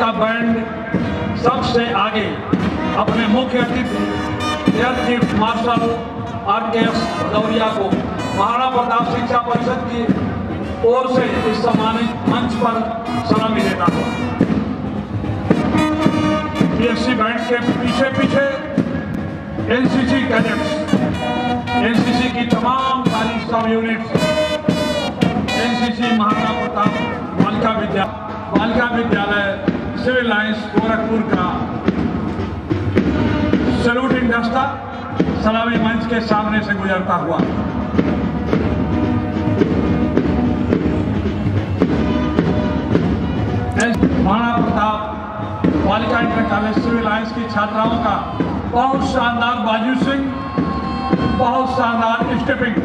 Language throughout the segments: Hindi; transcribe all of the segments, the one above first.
का बैंड सबसे आगे अपने मुख्य अतिथि air chief marshal RKS Bhadauria को महाराणा प्रताप शिक्षा परिषद की ओर से इस सम्मानित मंच पर सलामी देता हूँ। PSC बैंड के पीछे पीछे NCC कैडेट्स, NCC की तमाम सारी सब units, NCC Maharana Pratap Balika Vidyalaya civil lines Gorakhpur का सैल्यूटिंग दस्ता सलामी मंच के सामने से गुजरता हुआ Maharana Pratap Balika inter college civil lines की छात्राओं का बहुत शानदार बाजू सिंह, बहुत शानदार स्टेपिंग।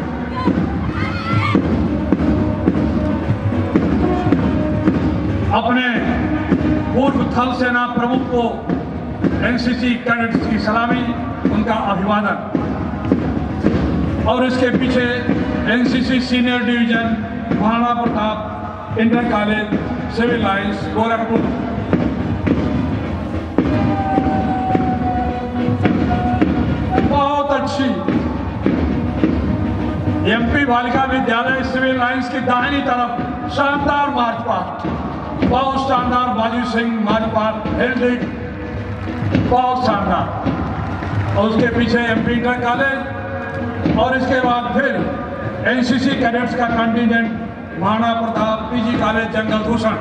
अपने पूर्व थल सेना प्रमुख को NCC कैडेट्स की सलामी, उनका अभिवादन। और इसके पीछे NCC senior division Maharana Pratap inter college civil lines Gorakhpur. बहुत अच्छी MP Balika Vidyalaya civil lines की दाहिनी तरफ शानदार मार्च पास्ट, बहुत शानदार बाजू सिंह मार्च पास्ट, हेल्डिक बहुत शानदार। और उसके पीछे MP इंटर कॉलेज और इसके बाद फिर NCC कैडेट्स का contingent Maharana Pratap PG college Jangal Bhushan.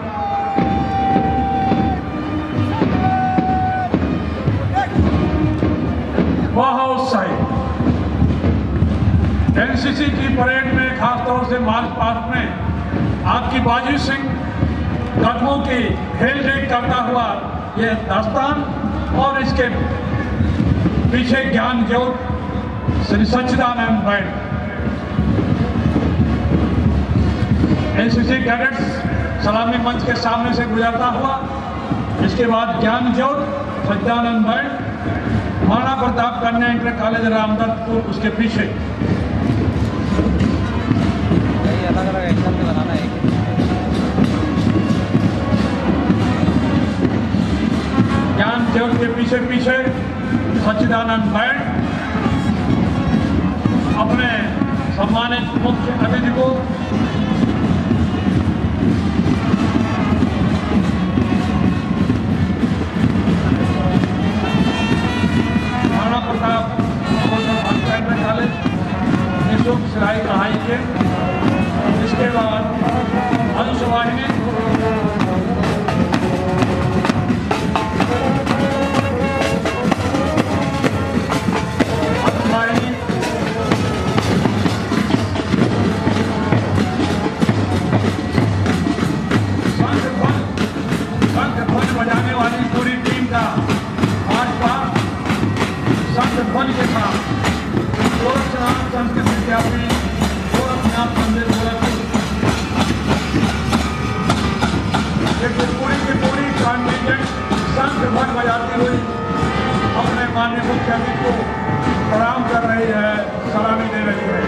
बहुत सही। NCC की परेड में खासतौर से मार्च पास्ट में आपकी बाजू सिंह कदमों की हेल रेक करता हुआ ये दास्तान और इसके पीछे ज्ञान ज्योत श्री सच्चिदानंद बैंड। NCC कैडेट्स सलामी मंच के सामने से गुजरता हुआ, इसके बाद ज्ञान ज्योत सच्चिदानंद बैंड, महाराणा प्रताप कन्या इंटर कॉलेज रामदत्तपुर उसके पीछे। अलग-अलग एंगल में बनाना है। ज्ञान ज्योत के पीछे पीछे सच्चिदानंद बैंड अपने सम्मानित मुख्य अतिथि को महाराणा प्रताप इंटर कॉलेज निःशुल्क सिलाई कढ़ाई के, इसके बाद अंशवाहिनी बजाने वाली पूरी टीम का आज बार संत ध्वनि के साथ गोरखनाथ संस्कृत विद्यापीठ गोरखनाथ मंदिर गोरखपुर पूरी की पूरी कॉन्टिजेंट संत ध्वनि बजाती हुई अपने माननीय मुख्य अतिथि को प्रणाम कर रही है, सलामी दे रही है।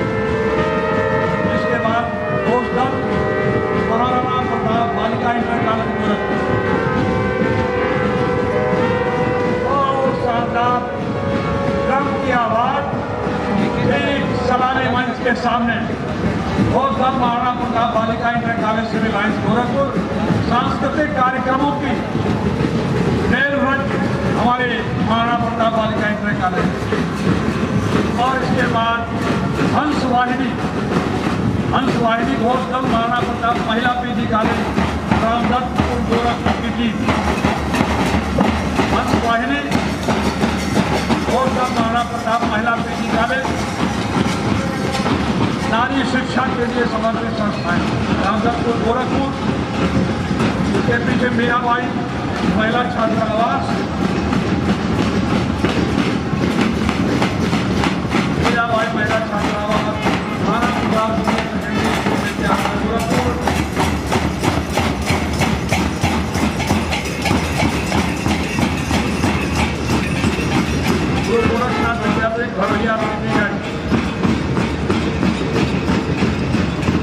इसके बाद दोस्त दल Maharana Pratap Balika inter college Gorakhpur drum की आवाज एक सलामी मंच के सामने बहुत सब Maharana Pratap Balika inter college civil lines Gorakhpur सांस्कृतिक कार्यक्रमों की रेल रज हमारे महाराणा प्रताप बालिका इंटर कॉलेज। और इसके बाद हंसवाहिनी घोष दल महाराणा प्रताप महिला PG कॉलेज रामदत्तपुर गोरखपुर की टीम। हंसवाहिनी महाराणा प्रताप महिला PG कॉलेज नारी शिक्षा के लिए समर्पित संस्थाएं रामदत्तपुर गोरखपुर। इसके पीछे मीराबाई महिला छात्रावास, मीराबाई महिला छात्रावास महाराणा प्रताप विद्यालय गोरखपुर। गोरखनाथ विद्यापीठ भरोइया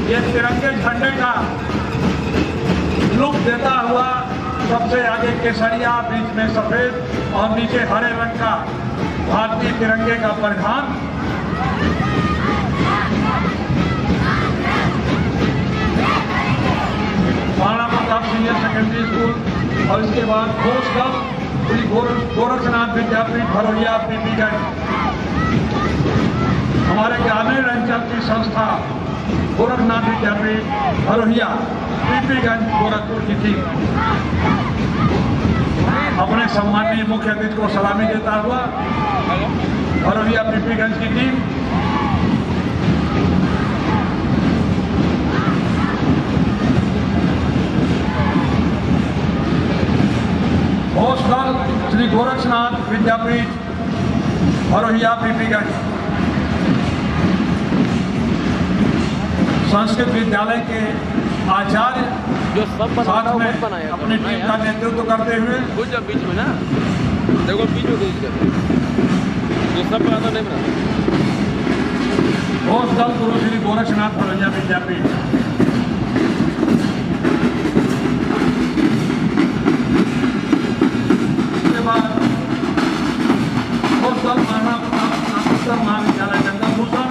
ये तिरंगे झंडे का लुक देता हुआ सबसे आगे केसरिया, बीच में सफेद और नीचे हरे रंग का भारतीय तिरंगे का परिधान। Maharana Pratap senior secondary school और इसके बाद घोषगढ़ श्री गोरखनाथ विद्यापीठ भरोहिया पीपीगंज। हमारे ग्रामीण अंचल की संस्था गोरखनाथ विद्यापीठ भरोहिया पीपीगंज गोरखपुर की टीम अपने सम्माननीय मुख्य अतिथि को सलामी देता हुआ भरोहिया पीपीगंज की टीम घोषगढ़ श्री गोरखनाथ विद्यापीठ भरोहिया पीपीगंज संस्कृत विद्यालय के आचार्य जो सब साथ में अपनी टीम का नेतृत्व करते हुए कुछ जब बीच में ना देखो बीच में जो सब बनाता नहीं बना घोषगढ़ गुरु श्री गोरखनाथ भरोहिया विद्यापीठ महाराणा प्रताप महाविद्यालय जंगल भूषण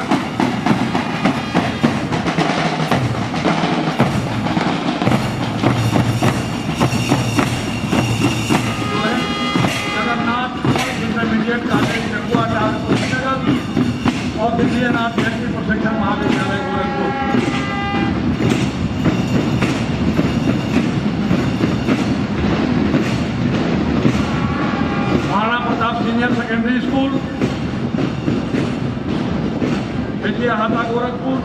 जगन्नाथ इंटरमीडिएट कॉलेज जगुआटार कुशीनगर और Vijaynath Vyakti Prashikshan Mahavidyalaya Gorakhpur. Maharana Pratap senior secondary school Vijayhata Gorakhpur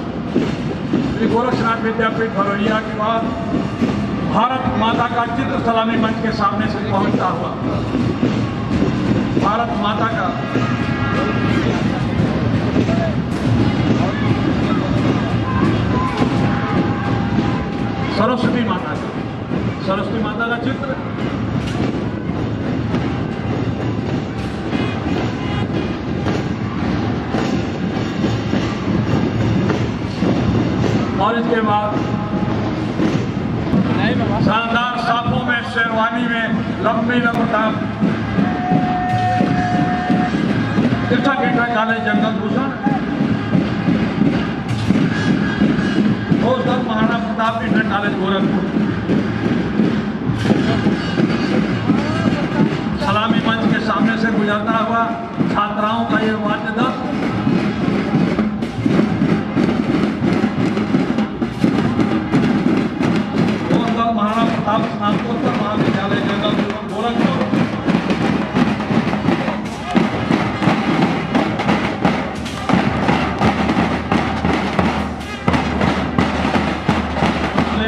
Shri Gorakhnath Vidyapeeth Bharohiya के बाद भारत माता का चित्र सलामी मंच के सामने से पहुंचता हुआ भारत माता का सरस्वती माता का चित्र और इसके बाद शानदार साफों में शेरवानी में लंबी लंबताब तीर्था केटा college Jangal Bhushan घोषगढ़ Maharana Pratap inter college Gorakhpur. सलामी मंच के सामने से गुजरता हुआ छात्राओं का ये वाद्य दल महाराणा प्रताप स्नातकोत्तर महाविद्यालय जंगल गोरखपुर।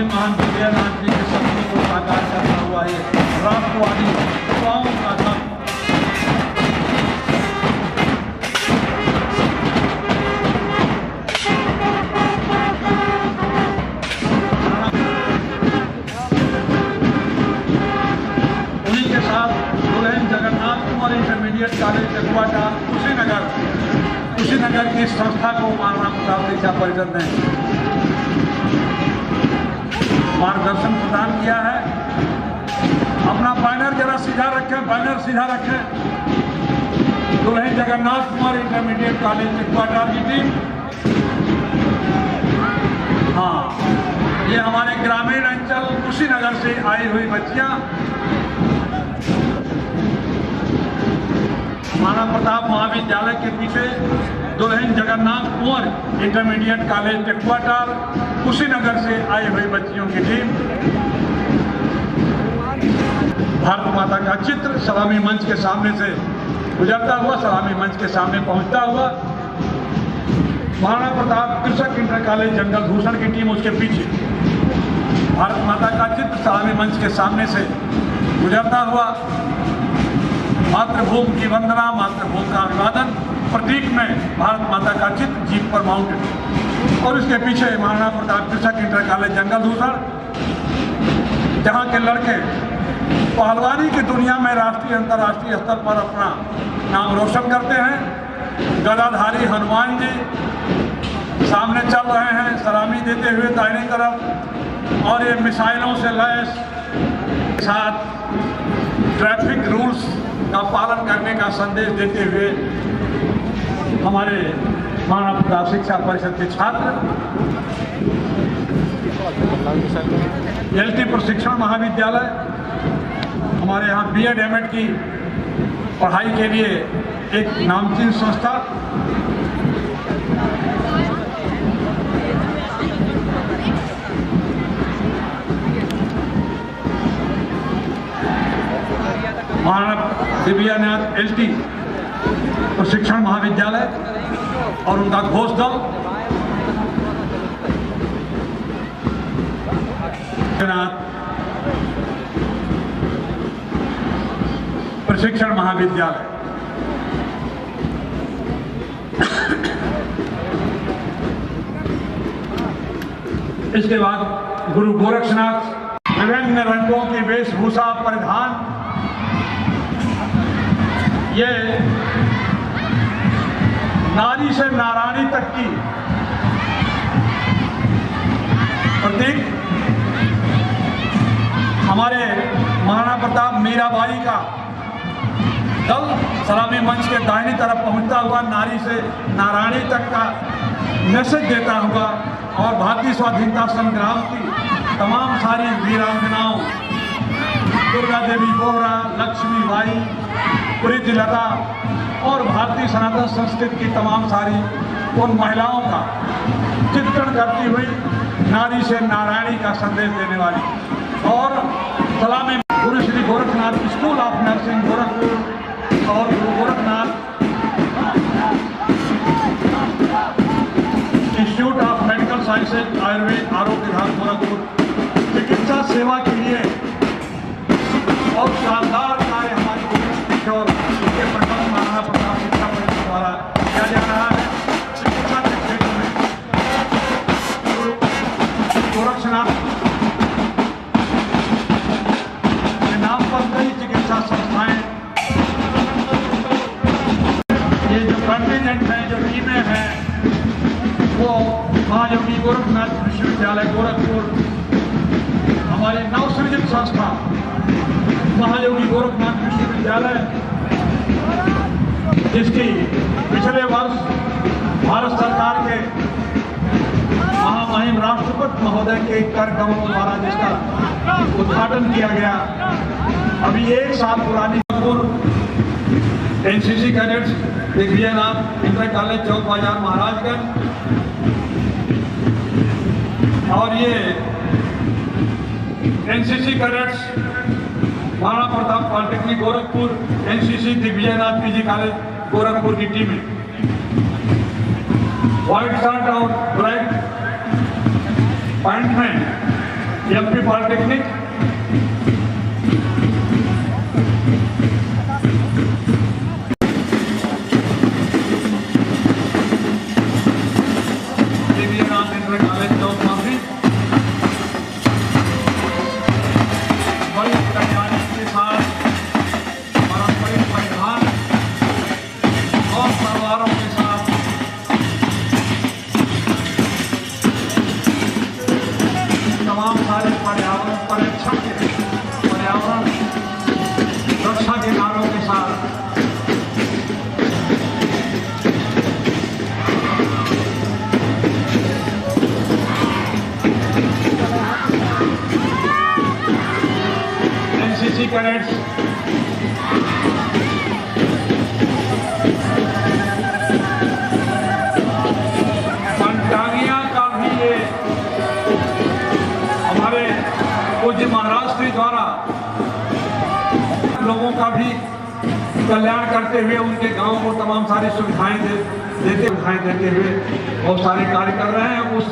महान विजयनाथ जी के सपने को साकार करता हुआ है राष्ट्रवादी युवाओं का दल इंटरमीडिएट कॉलेज जगुआटार कुशीनगर की संस्था को महाराणा प्रताप शिक्षा परिषद ने मार्गदर्शन प्रदान किया है। अपना बैनर जरा सीधा रखें, बैनर सीधा रखें। दुल्हन जगन्नाथ कुमार इंटरमीडिएट कॉलेज जगुआटार की टीम, हाँ, ये हमारे ग्रामीण अंचल कुशीनगर से आई हुई बच्चियां महाराणा प्रताप महाविद्यालय के पीछे दुल्हन जगन्नाथ कुंवर इंटरमीडिएट कॉलेज जगुआटार कुशीनगर से आई हुई बच्चियों की टीम भारत माता का चित्र सलामी मंच के सामने से गुजरता हुआ सलामी मंच के सामने पहुंचता हुआ महाराणा प्रताप कृषक इंटर कॉलेज जंगल भूषण की टीम उसके पीछे भारत माता का चित्र सलामी मंच के सामने से गुजरता हुआ मातृभूमि की वंदना, मातृभूमि का अभिवादन प्रतीक में भारत माता का चित्र जीप पर माउंटेड और उसके पीछे महाराणा प्रताप कृषक इंटर कॉलेज जंगल भूषण, जहाँ के लड़के पहलवानी की दुनिया में राष्ट्रीय अंतर्राष्ट्रीय स्तर पर अपना नाम रोशन करते हैं। गदाधारी हनुमान जी सामने चल रहे हैं सलामी देते हुए दाहिनी तरफ और ये मिसाइलों से लैस साथ ट्रैफिक रूल्स का पालन करने का संदेश देते हुए हमारे मानव प्रताप शिक्षा परिषद के छात्र एलटी प्रशिक्षण महाविद्यालय हमारे यहाँ बीएड एमएड की पढ़ाई के लिए एक नामचीन संस्था मानव दिव्यानाथ एलटी प्रशिक्षण महाविद्यालय और उनका घोष दल प्रशिक्षण महाविद्यालय इसके बाद गुरु गोरक्षनाथ विभिन्न रंगों की वेशभूषा परिधान ये नारी से नारायणी तक की प्रतीक हमारे महाराणा प्रताप मीराबाई का दल सलामी मंच के दाहिनी तरफ पहुंचता हुआ नारी से नारायणी तक का मैसेज देता हुआ और भारतीय स्वाधीनता संग्राम की तमाम सारी वीरांगनाओं दुर्गा देवी बोहरा, लक्ष्मी बाई, प्रीतिलता और भारतीय सनातन संस्कृति की तमाम सारी उन महिलाओं का चित्रण करती हुई नारी से नारायणी का संदेश देने वाली और सलामी गुरु Shri Gorakhnath school of nursing Gorakhpur और गुरु Gorakhnath institute of medical sciences Ayurveda आरोग्य विभाग गोरखपुर चिकित्सा सेवा के लिए और शानदार कार्य हमारी और उसके प्रथम महाराणा प्रताप शिक्षा परिषद द्वारा किया जा रहा है। चिकित्सा के क्षेत्र में गोरक्षनाथ के नाम पर कई चिकित्सा संस्थाएं, ये जो कंटिजेंट हैं, जो टीमें हैं, वो महायोगी गोरखनाथ विश्वविद्यालय गोरखपुर, हमारी नवसृजित संस्था महायोगी गोरखनाथ विश्वविद्यालय जिसकी पिछले वर्ष भारत सरकार के महामहिम राष्ट्रपति महोदय के कार्यक्रमों द्वारा जिसका उद्घाटन किया गया, अभी एक साल पुरानी NCC cadets Digvijaynath inter college Chowk Bazar Maharajganj और ये NCC cadets Maharana Pratap polytechnic Gorakhpur, NCC Digvijaynath PG college Gorakhpur की टीमें व्हाइट शर्ट और ब्लैक पैंट में MP polytechnic, Digvijaynath inter college Chowk माफी बड़ी तैयारी के साथ पारंपरिक परिधान और परिवारों के साथ तमाम सारे पर्यावरण परिरक्षण के पर्यावरण रक्षा के नारों के साथ एनसीसी कैडेट्स मंटानिया का भी ये हमारे पूज्य महाराज श्री द्वारा लोगों का भी कल्याण करते हुए उनके गांव को तमाम सारी सुविधाएं देते हुए बहुत सारे कार्य कर रहे हैं। उस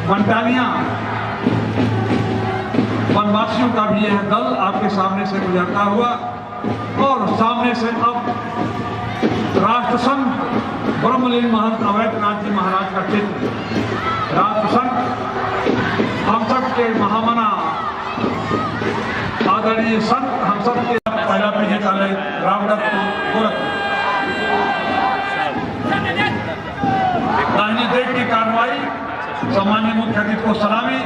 मंटानिया वनवासियों का भी यह दल आपके सामने से गुजरता हुआ और सामने से अब राष्ट्रसंत ब्रह्मलीन महंत अवैधनाथ जी महाराज का चित्र, राष्ट्रसंत हम सब के महामना आदरणीय संत हम सब के पहला पीजी कॉलेज रामदत्त गोरखपुर दाहिनी देख की कार्रवाई, सामान्य मुख्य अतिथि को सलामी।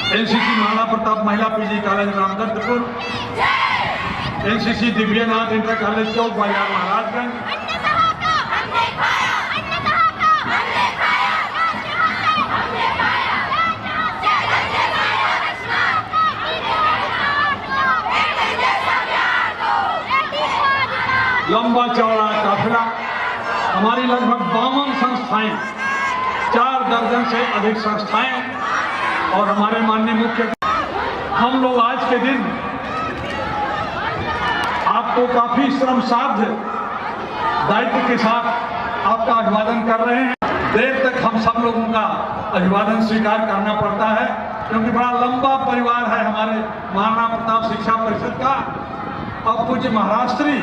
NCC Maharana Pratap Mahila PG college Ramdattpur, NCC Divyanath inter college Chowk Bazar Maharajganj, लंबा चौड़ा काफिला। हमारी लगभग 52 संस्थाएं, 4 दर्जन से अधिक संस्थाएं और हमारे माननीय मुख्य, हम लोग आज के दिन आपको काफी श्रमसाध्य दायित्व के साथ आपका अभिवादन कर रहे हैं। देर तक हम सब लोगों का अभिवादन स्वीकार करना पड़ता है क्योंकि बड़ा लंबा परिवार है हमारे महाराणा प्रताप शिक्षा परिषद का। अब पूज्य महाराष्ट्री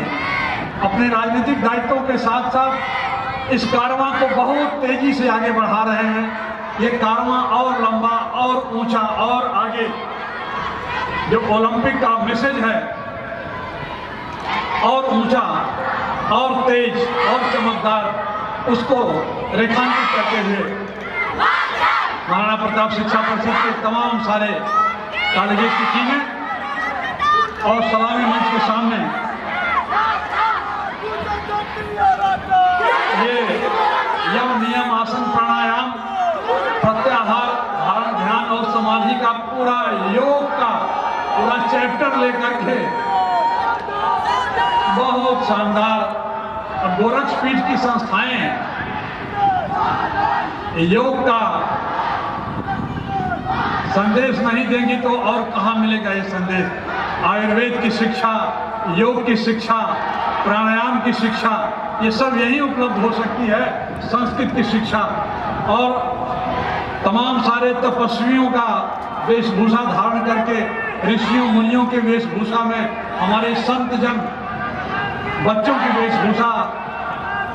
अपने राजनीतिक दायित्वों के साथ साथ इस कारवां को बहुत तेजी से आगे बढ़ा रहे हैं। ये कारवां और लंबा और ऊंचा और आगे, जो ओलंपिक का मैसेज है, और ऊंचा और तेज और चमकदार, उसको रेखांकित करते हुए महाराणा प्रताप शिक्षा परिषद के तमाम सारे कॉलेजेस की टीमें और सलामी मंच के सामने ये यम नियम आसन प्राणायाम प्रत्याहार धारण ध्यान और समाधि का पूरा योग का पूरा चैप्टर लेकर के बहुत शानदार गोरक्षपीठ की संस्थाएं योग का संदेश नहीं देंगी तो और कहां मिलेगा ये संदेश। आयुर्वेद की शिक्षा, योग की शिक्षा, प्राणायाम की शिक्षा, ये सब यही उपलब्ध हो सकती है। संस्कृत की शिक्षा और तमाम सारे तपस्वियों का वेशभूषा धारण करके, ऋषियों मुनियों के वेशभूषा में हमारे संत जन बच्चों की वेशभूषा,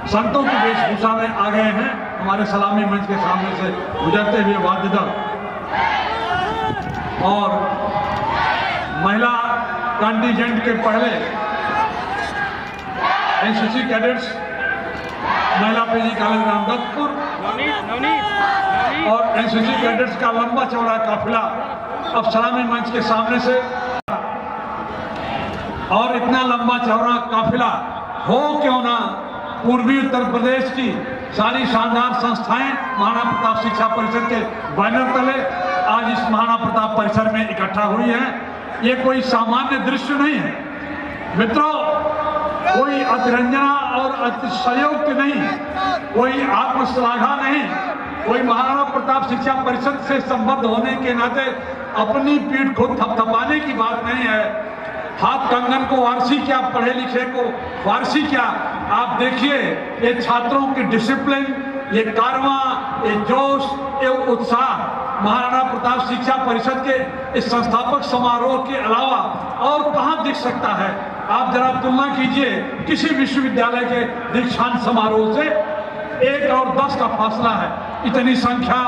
संतों की वेशभूषा में आ गए हैं हमारे सलामी मंच के सामने से गुजरते हुए वाद्य दल। और महिला कंटिजेंट के पहले एनसीसी कैडेट्स महिला पीजी कॉलेज रामदत्तपुर और एनसीसी कैडेट्स का लंबा चौड़ा काफिला अब सलामी मंच के सामने से, और इतना लंबा चौड़ा काफिला हो क्यों ना, पूर्वी उत्तर प्रदेश की सारी शानदार संस्थाएं महाराणा प्रताप शिक्षा परिषद के बैनर तले आज इस महाराणा प्रताप परिसर में इकट्ठा हुई है। ये कोई सामान्य दृश्य नहीं है मित्रों, कोई अतिरंजना और अतिशयोक्ति नहीं, कोई आत्मश्लाघा नहीं, कोई महाराणा प्रताप शिक्षा परिषद से संबद्ध होने के नाते अपनी पीठ को थपथपाने की बात नहीं है। हाथ कंगन को वारसी क्या, पढ़े लिखे को वारसी क्या। आप देखिए ये छात्रों की डिसिप्लिन, ये कारवां, ये जोश, ये उत्साह महाराणा प्रताप शिक्षा परिषद के इस संस्थापक समारोह के अलावा और कहां दिख सकता है। आप जरा तुलना कीजिए किसी विश्वविद्यालय के दीक्षांत समारोह से, 1 और 10 का फासला है। इतनी संख्या,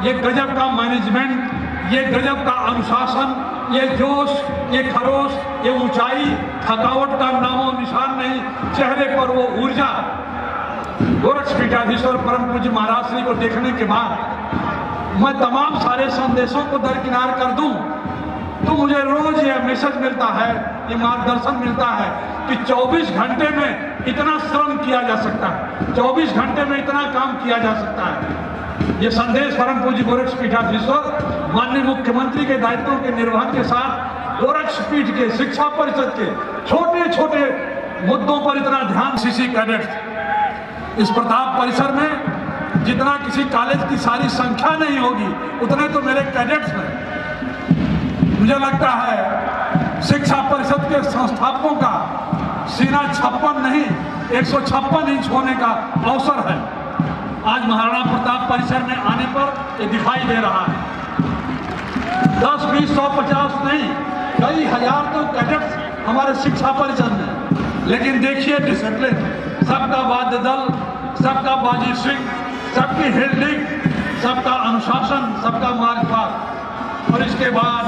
ये गजब का मैनेजमेंट, ये गजब का अनुशासन, ये जोश, ये खरोश, ये ऊंचाई, थकावट का नामो निशान नहीं, चेहरे पर वो ऊर्जा। गोरक्षपीठाधीश्वर परम पूज्य महाराज श्री को देखने के बाद मैं तमाम सारे संदेशों को दरकिनार कर दूं तो मुझे रोज यह मैसेज मिलता है, ये मार्गदर्शन मिलता है कि 24 घंटे में इतना श्रम किया जा सकता है, 24 घंटे में इतना काम किया जा सकता है। ये संदेश परम पूज्य गोरक्षपीठाधीश्वर माननीय मुख्यमंत्री के दायित्वों के निर्वहन के साथ गोरक्षपीठ के शिक्षा परिषद के छोटे छोटे मुद्दों पर इतना ध्यान। सीसी कैडेट्स इस प्रताप परिसर में जितना किसी कॉलेज की सारी संख्या नहीं होगी उतने तो मेरे कैडेट्स हैं। मुझे लगता है शिक्षा परिषद के संस्थापकों का सीना 56 नहीं 156 इंच होने का अवसर है। आज महाराणा प्रताप परिसर में आने पर ये दिखाई दे रहा है। 10, 20, 100, 50 नहीं, कई हजार तो कैडेट्स हमारे शिक्षा परिषद में। लेकिन देखिए डिसिप्लिन, सबका वाद्य दल, सबका बाजी सिंह, सबकी हिल्डिंग, सबका अनुशासन, सबका मार्ग पार। और इसके बाद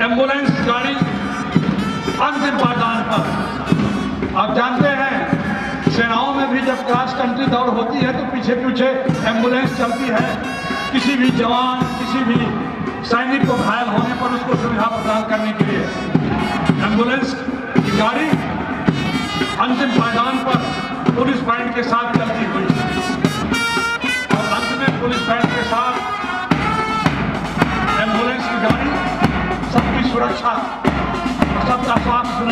एम्बुलेंस गाड़ी अंतिम पायदान पर। आप जानते हैं सेनाओं में भी जब क्रॉस कंट्री दौड़ होती है तो पीछे पीछे एम्बुलेंस चलती है। किसी भी जवान, किसी भी सैनिक को घायल होने पर उसको सुविधा प्रदान करने के लिए एम्बुलेंस की गाड़ी अंतिम पायदान पर पुलिस बैंड के साथ चलती हुई और अंत में पुलिस बैंड के साथ एम्बुलेंस की गाड़ी सबकी सुरक्षा और सबका स्वास्थ्य